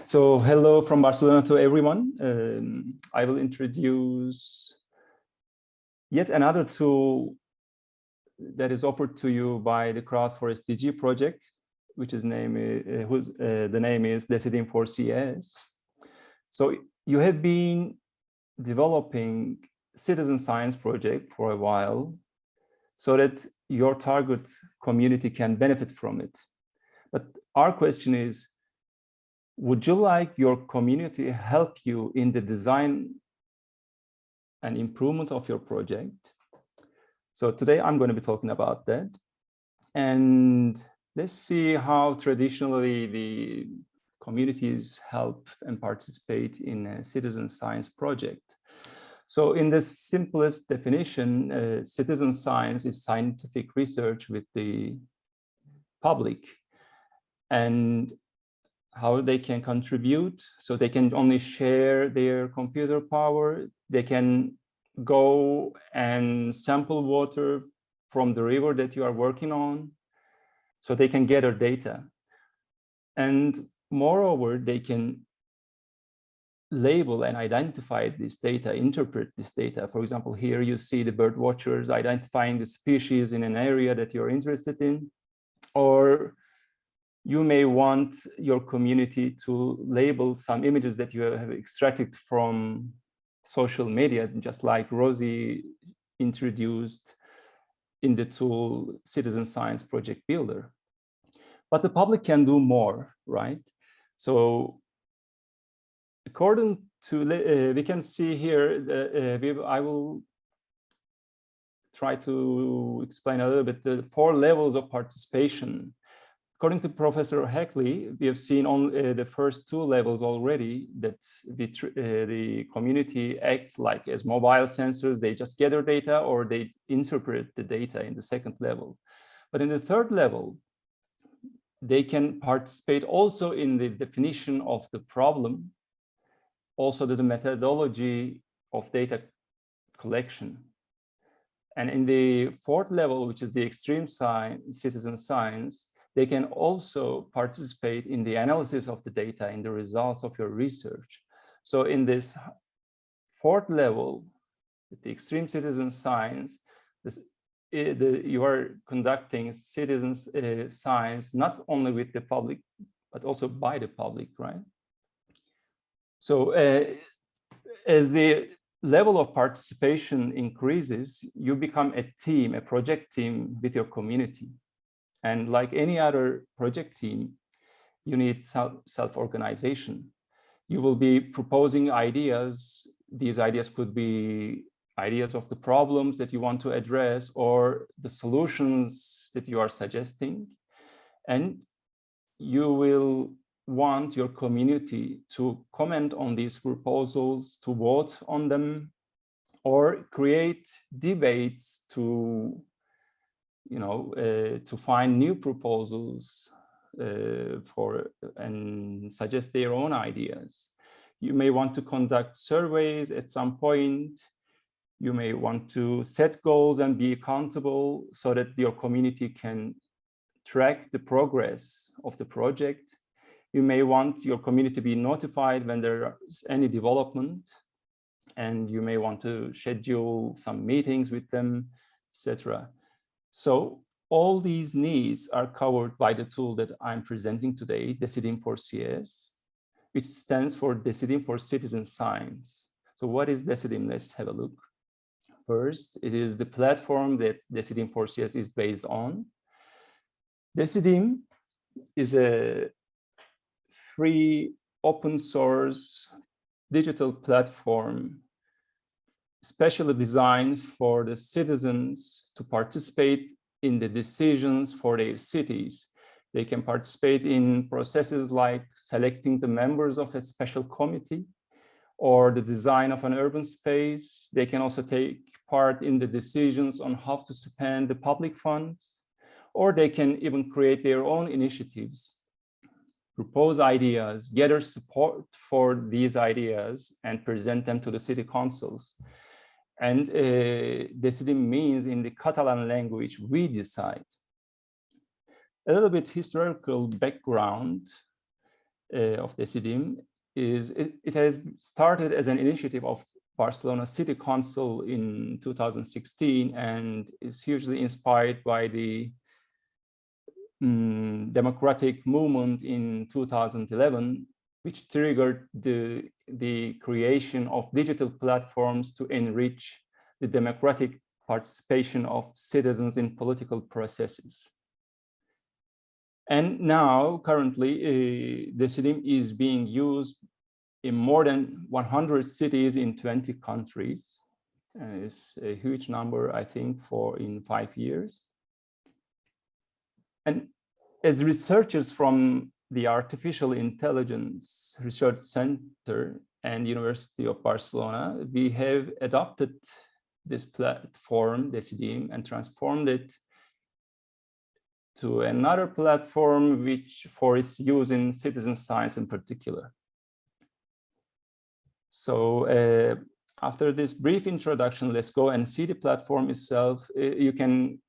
So hello from Barcelona to everyone. I will introduce yet another tool that is offered to you by the Crowd4SDG project, which is the name is Decidim4CS. So you have been developing citizen science project for a while so that your target community can benefit from it. But our question is, would you like your community help you in the design and improvement of your project? So today I'm going to be talking about that. And let's see how traditionally the communities help and participate in a citizen science project. So in the simplest definition, citizen science is scientific research with the public. And how they can contribute, so they can only share their computer power. They can go and sample water from the river that you are working on, so they can gather data. And moreover, they can label and identify this data, interpret this data. For example, here you see the bird watchers identifying the species in an area that you're interested in, or you may want your community to label some images that you have extracted from social media, just like Rosie introduced in the tool Citizen Science Project Builder. But the public can do more, right? So according to, we can see here, I will try to explain a little bit the 4 levels of participation. According to Professor Hackley, we have seen on the first 2 levels already that the community acts like as mobile sensors. They just gather data or they interpret the data in the 2nd level. But in the 3rd level, they can participate also in the definition of the problem, also the methodology of data collection. And in the 4th level, which is the extreme citizen science, they can also participate in the analysis of the data, in the results of your research. So in this 4th level, with the extreme citizen science, you are conducting citizens science not only with the public, but also by the public, right? So as the level of participation increases, you become a team, a project team with your community. And like any other project team, you need self-organization. You will be proposing ideas. These ideas could be ideas of the problems that you want to address or the solutions that you are suggesting. And you will want your community to comment on these proposals, to vote on them, or create debates to to find new proposals and suggest their own ideas. You may want to conduct surveys at some point. You may want to set goals and be accountable so that your community can track the progress of the project. You may want your community to be notified when there is any development, and you may want to schedule some meetings with them, etc. So all these needs are covered by the tool that I'm presenting today, Decidim4CS, which stands for Decidim for Citizen Science. So what is Decidim? Let's have a look. First, it is the platform that Decidim4CS is based on. Decidim is a free open source digital platform specially designed for the citizens to participate in the decisions for their cities. They can participate in processes like selecting the members of a special committee or the design of an urban space. They can also take part in the decisions on how to spend the public funds, or they can even create their own initiatives, propose ideas, gather support for these ideas, and present them to the city councils. And Decidim means in the Catalan language, we decide. A little bit historical background. of Decidim is it has started as an initiative of Barcelona City Council in 2016 and is hugely inspired by the democratic movement in 2011, which triggered the creation of digital platforms to enrich the democratic participation of citizens in political processes. And now, currently, Decidim is being used in more than 100 cities in 20 countries. It's a huge number, I think, in 5 years. And as researchers from the Artificial Intelligence Research Center and University of Barcelona, we have adopted this platform, Decidim, and transformed it to another platform which for its use in citizen science in particular. So after this brief introduction, let's go and see the platform itself. You can,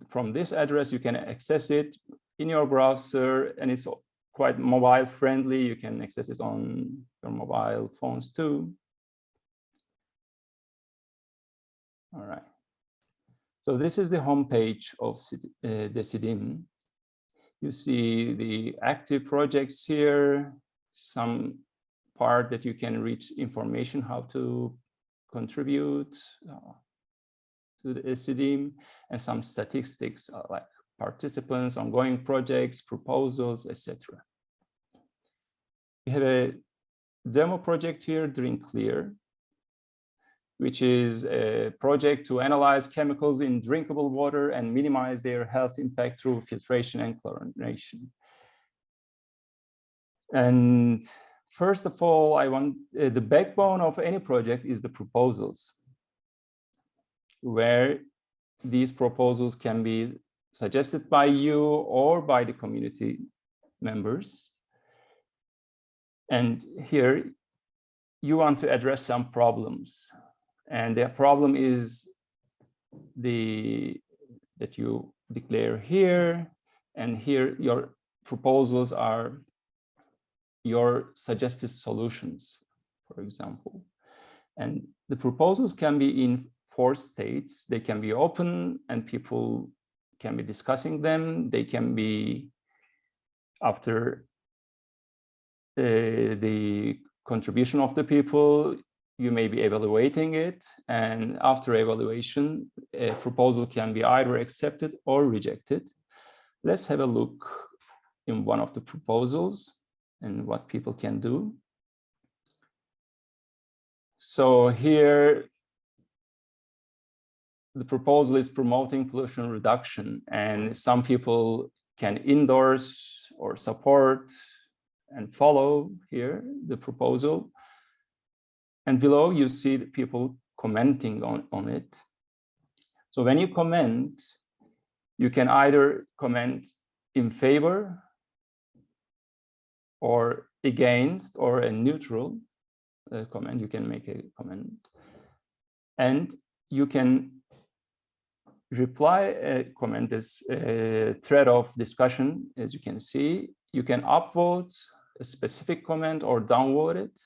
from this address, you can access it in your browser, and it's quite mobile friendly. You can access it on your mobile phones too. All right. So this is the homepage of Decidim. You see the active projects here, some part that you can reach information how to contribute to the Decidim, and some statistics like participants, ongoing projects, proposals, etc. We have a demo project here, Drink Clear, which is a project to analyze chemicals in drinkable water and minimize their health impact through filtration and chlorination. And first of all, the backbone of any project is the proposals, where these proposals can be suggested by you or by the community members. And here you want to address some problems. And the problem is that you declare here, and here your proposals are your suggested solutions, for example. And the proposals can be in 4 states. They can be open and people can be discussing them. They can be after the contribution of the people, you may be evaluating it, and after evaluation, a proposal can be either accepted or rejected. Let's have a look in one of the proposals and what people can do. So here, the proposal is promoting pollution reduction, and some people can endorse or support and follow here the proposal. And below you see the people commenting on it. So when you comment, you can either comment in favor or against, or a neutral comment. You can make a comment. And you can reply a comment as a thread of discussion, as you can see. You can upvote a specific comment or downvote it.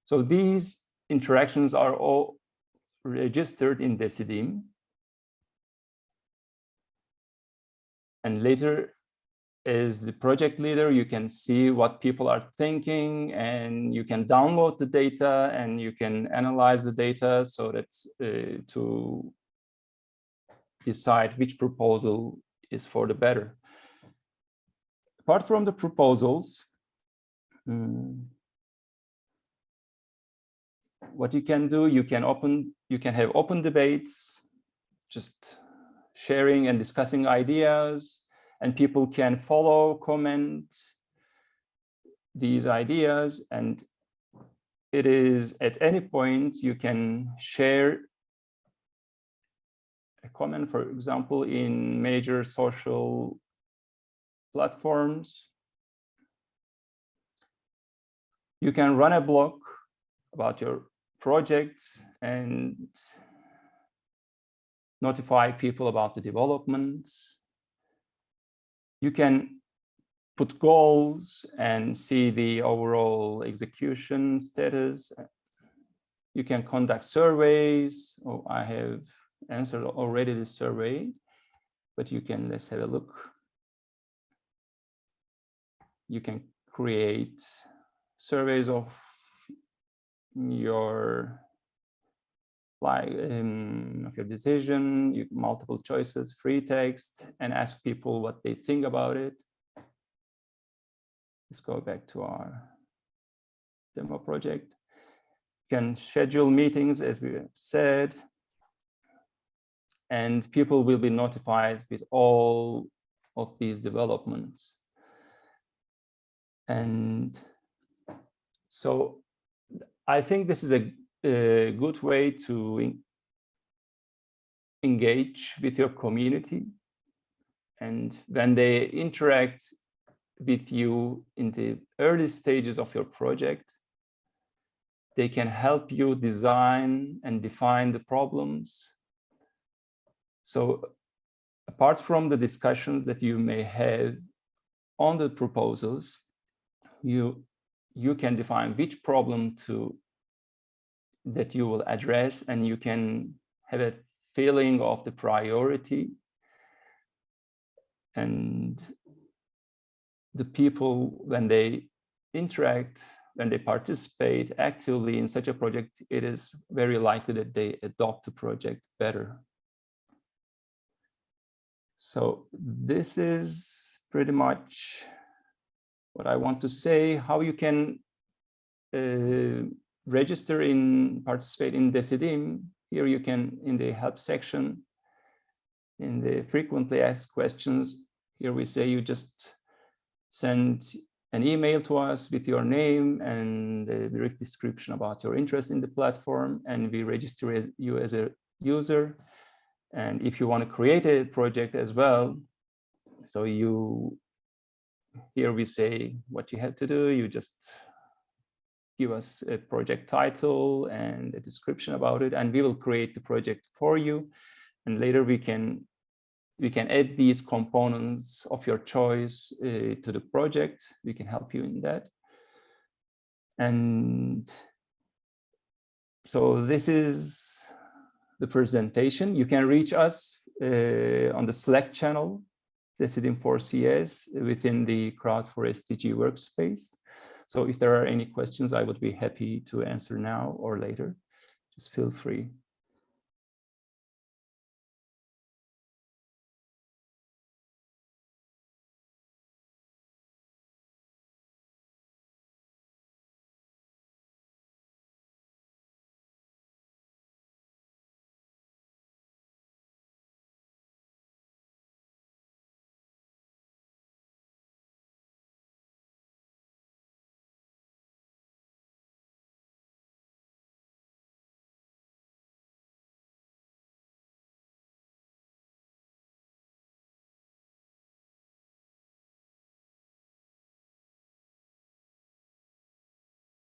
So these interactions are all registered in Decidim. And later, as the project leader, you can see what people are thinking, and you can download the data and you can analyze the data so that to decide which proposal is for the better. Apart from the proposals, what you can do, you can have open debates, just sharing and discussing ideas, and people can follow, comment these ideas, and it is at any point you can share a comment, for example, in major social platforms. You can run a blog about your project and notify people about the developments. You can put goals and see the overall execution status. You can conduct surveys. Oh, I have answered already the survey, but you can, let's have a look. You can create surveys of your of your decision, multiple choices, free text, and ask people what they think about it. Let's go back to our demo project. You can schedule meetings, as we have said, and people will be notified with all of these developments. And so I think this is a good way to engage with your community. And when they interact with you in the early stages of your project, they can help you design and define the problems. So apart from the discussions that you may have on the proposals, you can define which problem that you will address, and you can have a feeling of the priority. And the people, when they interact, when they participate actively in such a project, it is very likely that they adopt the project better. So this is pretty much what I want to say. How you can register participate in Decidim. Here you can, in the help section, in the frequently asked questions, here we say you just send an email to us with your name and a brief description about your interest in the platform, and we register you as a user. And if you want to create a project as well, so here we say what you have to do. You just give us a project title and a description about it, and we will create the project for you. And later we can add these components of your choice to the project. We can help you in that. And so this is the presentation. You can reach us on the Slack channel, Decidim4CS, within the Crowd4SDG workspace. So if there are any questions, I would be happy to answer now or later. Just feel free.